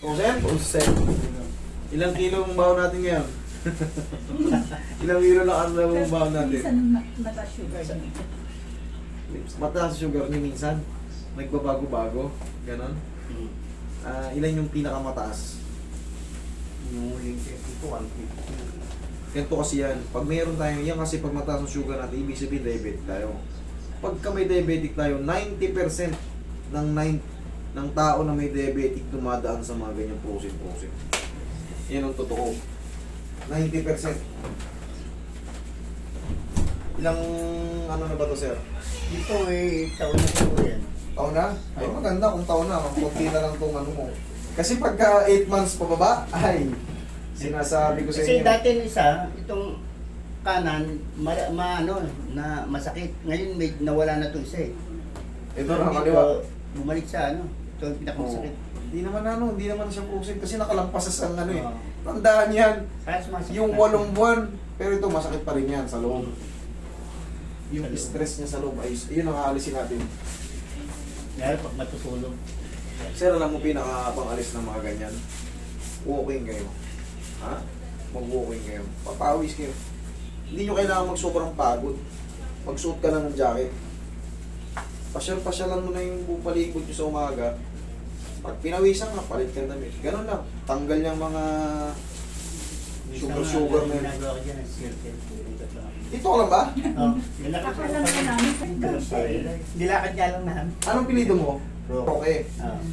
O, sir? Ilang kilo ang baon natin ngayon? Ilang kilo na ano ang baon natin? Minsan mataas sugar niya. Mataas sugar niya minsan. Nagbabago-bago. Ganon. Ilan yung pinakamataas? Yung huling ito, 150. Ganito kasi yan. Pag mayroon tayo, yan kasi pag mataas ang sugar natin, ibig sabihin diabetic tayo. Pagka may diabetic tayo, 90% ng tao na may diabetic dumadaan sa mga ganyang process. Yan ang totoo. 90%. Ilang ano na ba to, sir? Ito taon na po yan. Taon na? Ay, maganda kung taon na. Kunti na lang tong ano mo. Kasi pagka 8 months pa baba, ay, sinasabi ko sa Kasi inyo. dati yung isa, itong kanan, na masakit. Ngayon may nawala na ito isa eh. Ito na Dito, kaliwa. bumalik sa ito yung pinakamasakit. Hindi naman siya process kasi nakalampas sa ano eh. Oo. Tandaan yan. Kaya sumasakit Yung na. 8 buwan, pero ito masakit pa rin yan sa loob. Yung Sa loob. stress niya sa loob ay yun ang aalisin natin. Kaya pag matutulog. Sir, alam mo pinaka-pangalis ng mga ganyan? Walking kayo. Ha? Mag-walking kayo. Papawis kayo. Hindi nyo kailangan magsobrang pagod. Magsuot ka lang ng jacket. Pasyal-pasyalan mo na yung paligid nyo sa umaga. Pag pinawisan ka, palit ka ng damit. Ganun lang. Tanggal yung mga sugar na yun. Ginagawa ko dyan ang circle. Dito ka lang ba? Oh, nilakad Kakalam ka namin sa Nilakad niya lang namin. Anong pilido mo? Okay. Ah.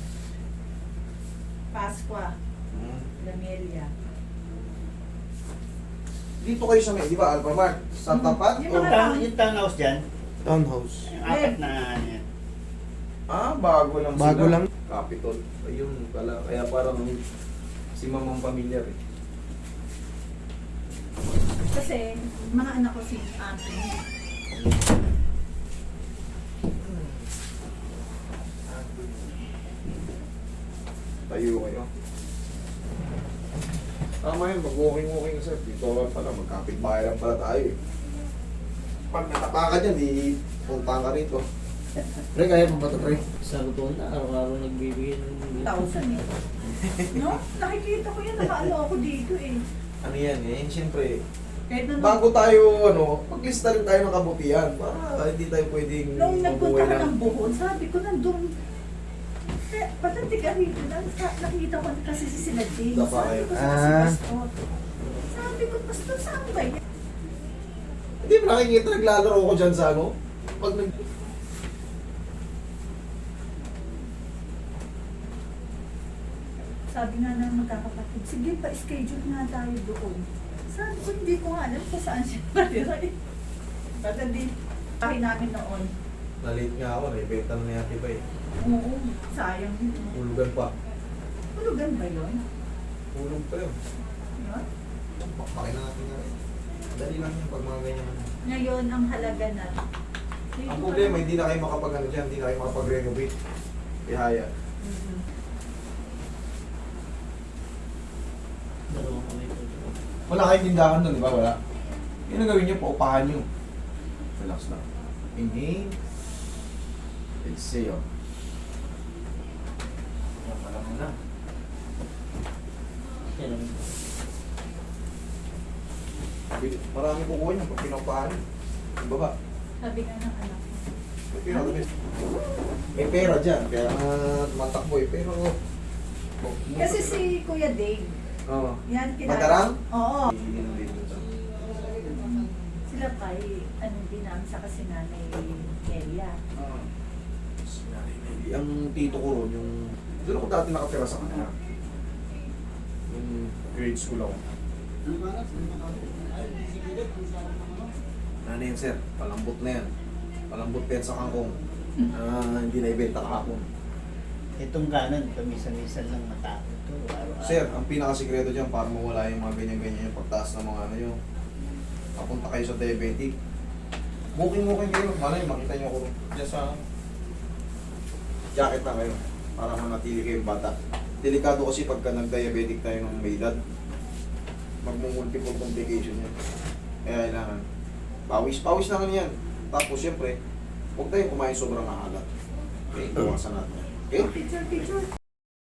Pasqua, Lamelia. Dito kayo sa may, di ba, Alphamart? Sa tapat? Yung o- mga- Yung townhouse dyan, Townhouse. yung apat na yan. Bago lang Bago sila. lang? Capitol. Ayun pala. Kaya parang si mamang pamilyar eh. Kasi mga anak ko si Anthony. Tayo kayo. Tama yun, mag-walking sir. Dito lang pala, magkapit-bahay lang pala tayo eh. Pag natapa ka dyan, di punta ka rito. Pre, kaya mo ba ito, pre? Sa totoo na, araw-araw nagbibigay ng 1,000 eh. No? Nakikita ko yan, nakaano ako dito eh. Ano yan eh, siyempre, Kahit na bago tayo, maglista rin tayo ng kabutihan para hindi tayo pwedeng nung nagpunta mabuhay ka lang. ng Bohol, sabi ko nandun. Eh, patanti ka rito lang. Nakita ko kasi si sila Dave. Dapa Sabi kayo. ko sa si Pastor. Sabi ko, Pastor, saan ba yan? Hindi mo nakikita, naglalaro ko dyan sa ano? Pag nag... Sabi nga ng magkakapatid, sige pa, schedule nga tayo doon. Sabi ko, hindi ko nga alam kung saan siya natira eh. Patanti, tayo namin noon. Nalate nga ako, naibenta na ni Ate Bay. Oo, sayang yun. Hulugan pa. Hulugan ba yun? Hulog pa yun. Yun? Pakpakin na natin nga rin. Dali lang yun pag mga ganyan. Ngayon, ang halaga na. Ang problema, hindi na kayo makapag-ano dyan, hindi na kayo makapag-renovate. Ihaya. Mhm. dalawang kamay ko. Wala kayong tindahan doon, di ba? Wala. Yung gawin nyo, paupahan nyo. Relax lang. Inhale. Exhale. Yan pala muna. Yan ang Marami kukuha nyo pag pinaupahan. Yung baba. Sabi nga ng anak ko. May pera dyan, kaya matakbo eh. Pero... Kasi si Kuya Dave, Oo. yan Madarang? Oo. Iinom din dun sa... Sila pa ano din namin sa kasi nanay Elia. Ang tito ko ron, yung... Doon ako dati nakatira sa kanila. Yung grade school ako. Ano yan, sir? Palambot na yan. Palambot pa yan sa kangkong. Hindi na ibenta kahapon. Itong kanan, pamisa-misan lang matapos ito. Araw-araw. Sir, ang pinakasikreto dyan para mawala yung mga ganyan-ganyan yung pagtaas ng mga ano yun. Papunta kayo sa diabetic. Booking kayo. Malay, makita nyo ako dyan sa jacket na kayo para manatili kayong bata. Delikado kasi pagka nag-diabetic tayo ng may edad. Magmumultiple complication yan. Kaya kailangan pawis na yan. Tapos syempre, huwag tayong kumain sobrang ahalat. Okay, bawasan natin. Okay? Picture.